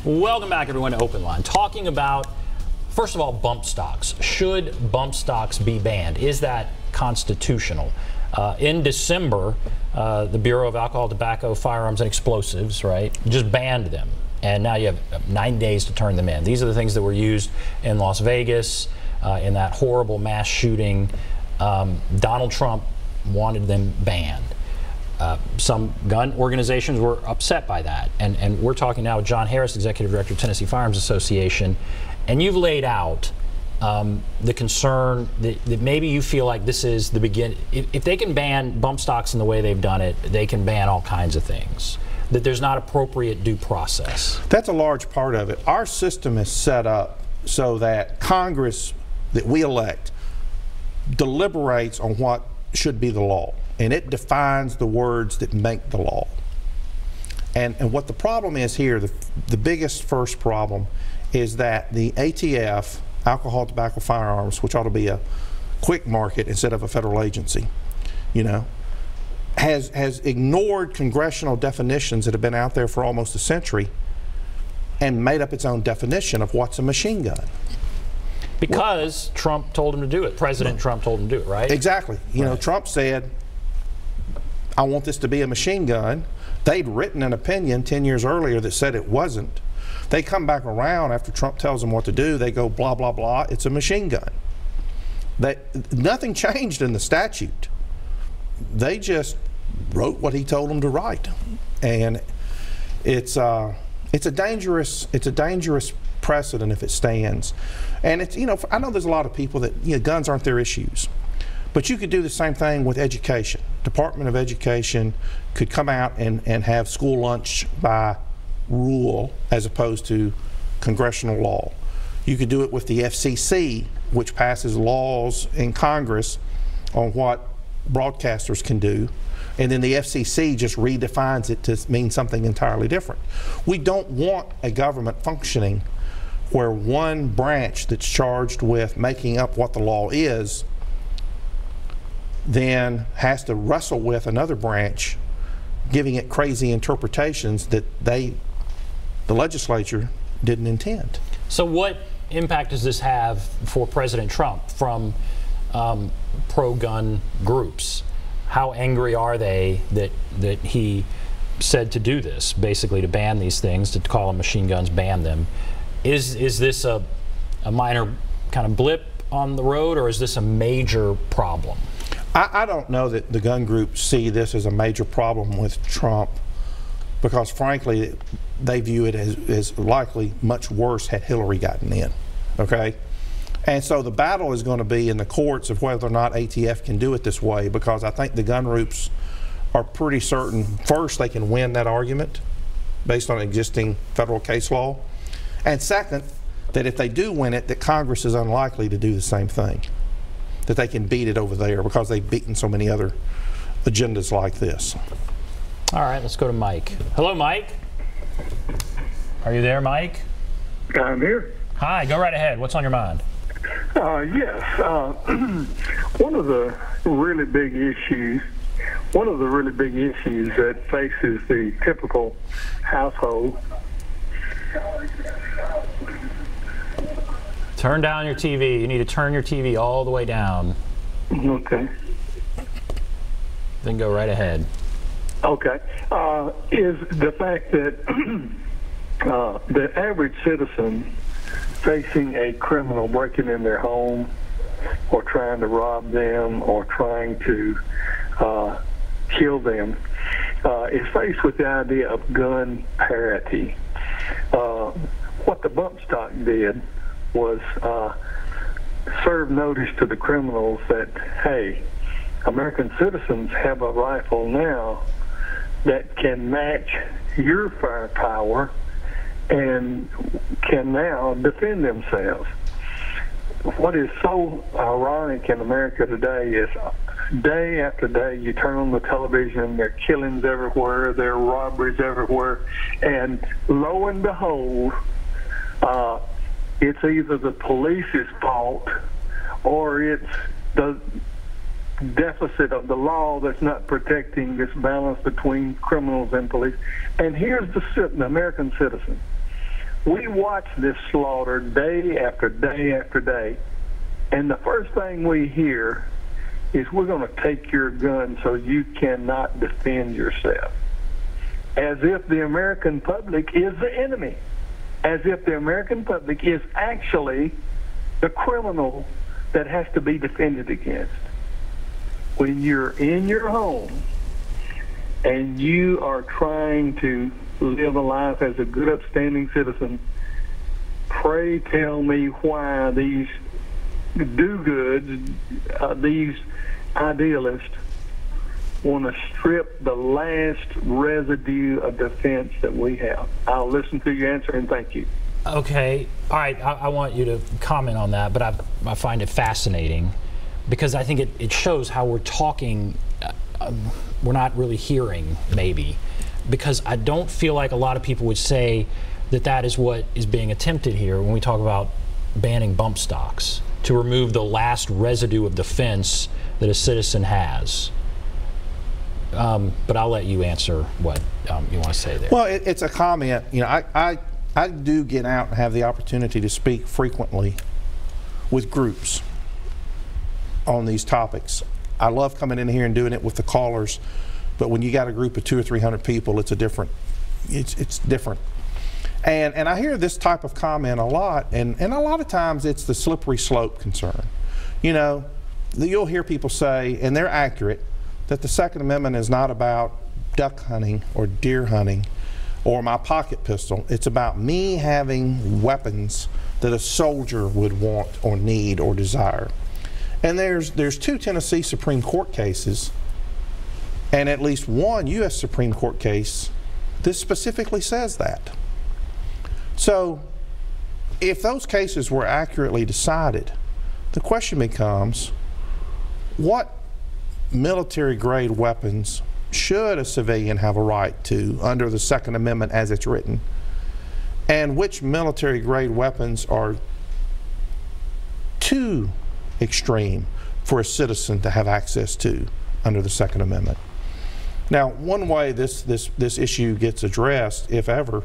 Welcome back, everyone, to Open Line. Talking about, first of all, bump stocks. Should bump stocks be banned? Is that constitutional? In December, the Bureau of Alcohol, Tobacco, Firearms, and Explosives, right, just banned them. And now you have 9 days to turn them in. These are the things that were used in Las Vegas, in that horrible mass shooting. Donald Trump wanted them banned. Some gun organizations were upset by that. And we're talking now with John Harris, Executive Director of Tennessee Firearms Association. And you've laid out the concern that maybe you feel like this is the beginning. If they can ban bump stocks in the way they've done it, they can ban all kinds of things. That there's not appropriate due process. That's a large part of it. Our system is set up so that Congress that we elect deliberates on what should be the law, and it defines the words that make the law. And what the problem is here, the biggest first problem is that the ATF, Alcohol, Tobacco, Firearms, which ought to be a quick market instead of a federal agency, you know, has ignored congressional definitions that have been out there for almost a century and made up its own definition of what's a machine gun. Because Trump told him to do it. President Trump told him to do it, right? Exactly. You know, Trump said, I want this to be a machine gun. They'd written an opinion 10 years earlier that said it wasn't. They come back around after Trump tells them what to do. They go, blah, blah, blah, it's a machine gun. Nothing changed in the statute. They just wrote what he told them to write. And it's a dangerous precedent if it stands. And it's, you know, I know there's a lot of people that, you know, guns aren't their issues. But you could do the same thing with education. Department of Education could come out and have school lunch by rule as opposed to congressional law. You could do it with the FCC, which passes laws in Congress on what broadcasters can do, and then the FCC just redefines it to mean something entirely different. We don't want a government functioning where one branch that's charged with making up what the law is then has to wrestle with another branch giving it crazy interpretations that the legislature didn't intend. So what impact does this have for President Trump from pro-gun groups? How angry are they that he said to do this, basically to ban these things, to call them machine guns, ban them? Is this a minor kind of blip on the road, or is this a major problem? I don't know that the gun groups see this as a major problem with Trump, because frankly they view it as likely much worse had Hillary gotten in, okay? And so the battle is going to be in the courts of whether or not ATF can do it this way, because I think the gun groups are pretty certain, first, they can win that argument based on existing federal case law, and second, that if they do win it, that Congress is unlikely to do the same thing, that they can beat it over there because they've beaten so many other agendas like this. All right, let's go to Mike. Hello, Mike. Are you there, Mike? I'm here. Hi, go right ahead. What's on your mind? Yes. One of the really big issues that faces the typical household. Turn down your TV. You need to turn your TV all the way down. Okay. Then go right ahead. Okay. Is the fact that the average citizen facing a criminal breaking in their home or trying to rob them or trying to kill them is faced with the idea of gun parity. What the bump stock did was serve notice to the criminals that, hey, American citizens have a rifle now that can match your firepower and can now defend themselves. What is so ironic in America today is day after day you turn on the television, there are killings everywhere, there are robberies everywhere, and lo and behold, it's either the police's fault or it's the deficit of the law that's not protecting this balance between criminals and police. And here's the American citizen We watch this slaughter day after day after day, and the first thing we hear is we're going to take your gun so you cannot defend yourself. As if the American public is the enemy. As if the American public is actually the criminal that has to be defended against. When you're in your home and you are trying to live a life as a good, upstanding citizen, pray tell me why these do-goods, these idealists, want to strip the last residue of defense that we have. I'll listen to your answer and thank you. Okay, all right, I want you to comment on that, but I find it fascinating because I think it shows how we're talking, we're not really hearing, maybe, because I don't feel like a lot of people would say that that is what is being attempted here when we talk about banning bump stocks, to remove the last residue of defense that a citizen has. But I'll let you answer what you want to say there. Well, it's a comment. You know, I do get out and have the opportunity to speak frequently with groups on these topics. I love coming in here and doing it with the callers, but when you got a group of 200 or 300 people, it's different. And I hear this type of comment a lot, and a lot of times it's the slippery slope concern. You know, you'll hear people say, and they're accurate, that the Second Amendment is not about duck hunting or deer hunting or my pocket pistol. It's about me having weapons that a soldier would want or need or desire. And there's 2 Tennessee Supreme Court cases and at least 1 U.S. Supreme Court case that specifically says that. So if those cases were accurately decided, the question becomes, what military grade weapons should a civilian have a right to under the Second Amendment as it's written? And which military grade weapons are too extreme for a citizen to have access to under the Second Amendment? Now, one way this issue gets addressed, if ever,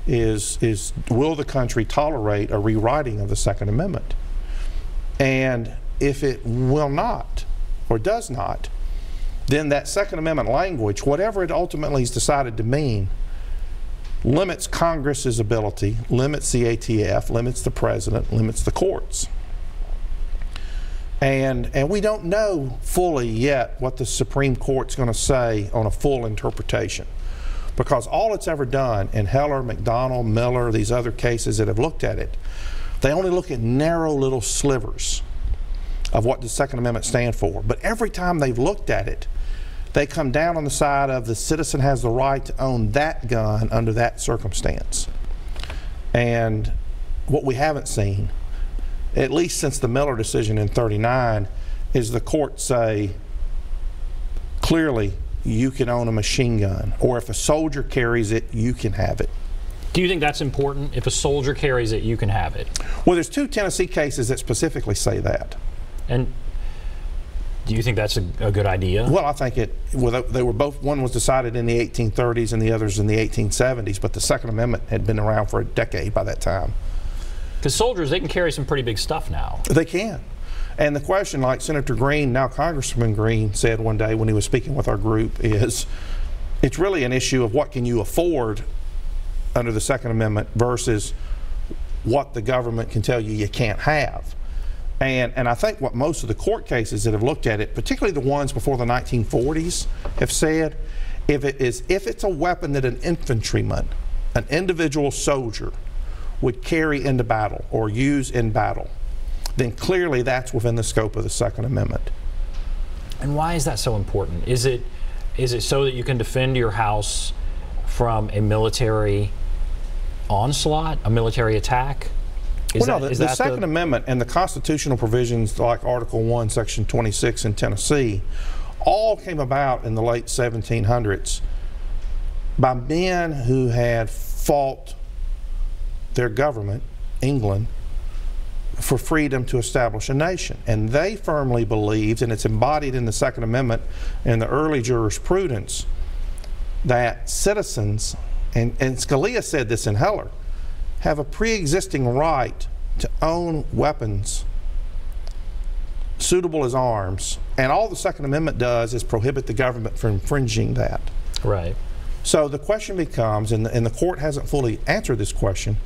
is will the country tolerate a rewriting of the Second Amendment? And if it will not, or does not, then that Second Amendment language, whatever it ultimately is decided to mean, limits Congress's ability, limits the ATF, limits the president, limits the courts. And we don't know fully yet what the Supreme Court's going to say on a full interpretation, because all it's ever done in Heller, McDonald, Miller, these other cases that have looked at it, they only look at narrow little slivers of what the Second Amendment stands for. But every time they've looked at it, they come down on the side of the citizen has the right to own that gun under that circumstance. And what we haven't seen, at least since the Miller decision in '39, is the court say clearly you can own a machine gun, or if a soldier carries it, you can have it. Do you think that's important? If a soldier carries it, you can have it? Well, there's 2 Tennessee cases that specifically say that. And do you think that's a good idea? Well, I think they were both, one was decided in the 1830s and the other's in the 1870s, but the Second Amendment had been around for a decade by that time. Because soldiers, they can carry some pretty big stuff now. They can. And the question, like Senator Green, now Congressman Green, said one day when he was speaking with our group, is it's really an issue of what can you afford under the Second Amendment versus what the government can tell you can't have. And I think what most of the court cases that have looked at it, particularly the ones before the 1940s, have said, if it's a weapon that an infantryman, an individual soldier, would carry into battle or use in battle, then clearly that's within the scope of the Second Amendment. And why is that so important? Is it so that you can defend your house from a military onslaught, a military attack? Well, no, the Second Amendment and the constitutional provisions like Article 1, Section 26 in Tennessee all came about in the late 1700s by men who had fought their government, England, for freedom to establish a nation. And they firmly believed, and it's embodied in the Second Amendment and the early jurisprudence, that citizens, and Scalia said this in Heller, have a pre-existing right to own weapons suitable as arms, and all the Second Amendment does is prohibit the government from infringing that. Right. So the question becomes, and the court hasn't fully answered this question,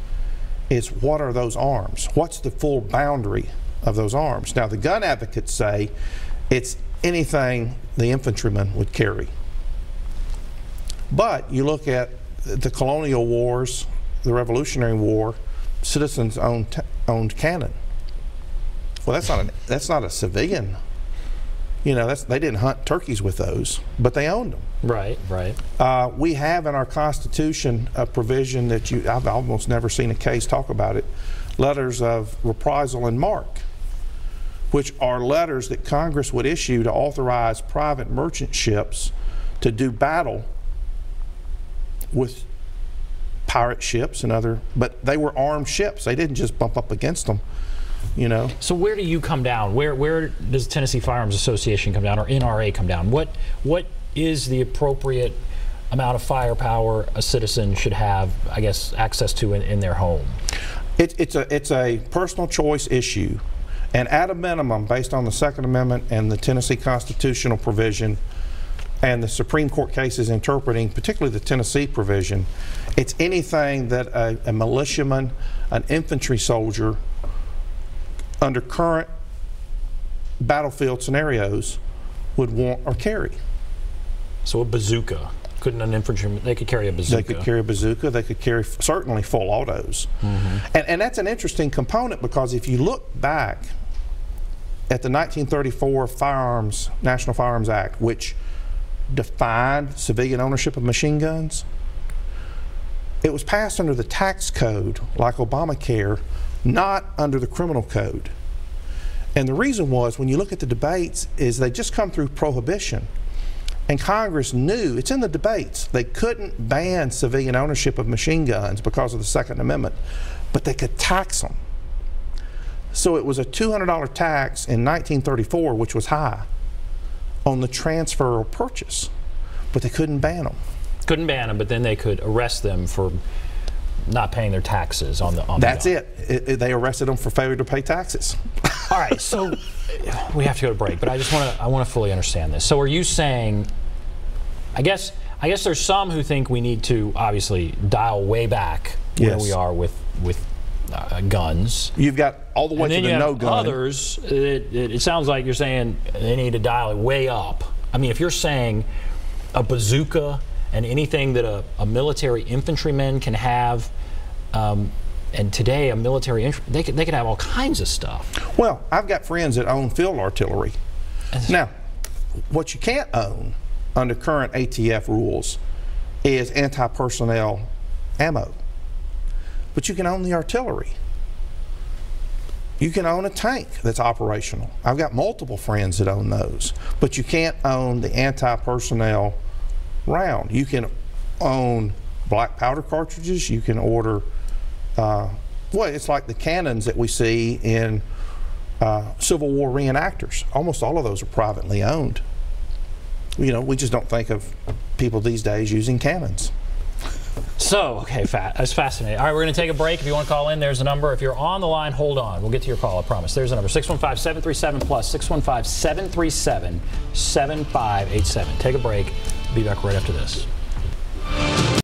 is what are those arms? What's the full boundary of those arms? Now, the gun advocates say it's anything the infantryman would carry. But you look at the colonial wars, the Revolutionary War, citizens owned cannon. Well, that's not a civilian. You know, they didn't hunt turkeys with those, but they owned them. Right, right. We have in our Constitution a provision that I've almost never seen a case talk about it, letters of reprisal and marque, which are letters that Congress would issue to authorize private merchant ships to do battle with pirate ships and other, but they were armed ships. They didn't just bump up against them, you know. So where do you come down? Where does Tennessee Firearms Association come down, or NRA come down? What is the appropriate amount of firepower a citizen should have, I guess, access to in their home? It's a personal choice issue, and at a minimum, based on the Second Amendment and the Tennessee constitutional provision and the Supreme Court cases interpreting, particularly the Tennessee provision, it's anything that a militiaman, an infantry soldier, under current battlefield scenarios would want or carry. So a bazooka. Couldn't an infantryman, they could carry a bazooka? They could carry a bazooka, they could carry certainly full autos. Mm-hmm. And that's an interesting component, because if you look back at the 1934 National Firearms Act, which defined civilian ownership of machine guns, it was passed under the tax code, like Obamacare, not under the criminal code. And the reason was, when you look at the debates, is they just come through prohibition. And Congress knew, it's in the debates, they couldn't ban civilian ownership of machine guns because of the Second Amendment, but they could tax them. So it was a $200 tax in 1934, which was high, on the transfer or purchase, but they couldn't ban them. Couldn't ban them, but then they could arrest them for not paying their taxes on the That's gun. They arrested them for failure to pay taxes. All right, so we have to go to break, but I want to fully understand this. So are you saying, I guess there's some who think we need to obviously dial way back where we are with guns. You've got all the way to the no gun. Others, it sounds like you're saying they need to dial it way up. I mean, if you're saying a bazooka and anything that a military infantryman can have, and today a military they could have all kinds of stuff. Well, I've got friends that own field artillery. Now, what you can't own under current ATF rules is anti-personnel ammo, but you can own the artillery. You can own a tank that's operational. I've got multiple friends that own those, but you can't own the anti-personnel round. You can own black powder cartridges. You can order, well, it's like the cannons that we see in Civil War reenactors. Almost all of those are privately owned. You know, we just don't think of people these days using cannons. So, okay, that's fascinating. All right, we're going to take a break. If you want to call in, there's a number. If you're on the line, hold on. We'll get to your call, I promise. There's a number, 615-737-PLUS, 615-737-7587. Take a break. Be back right after this.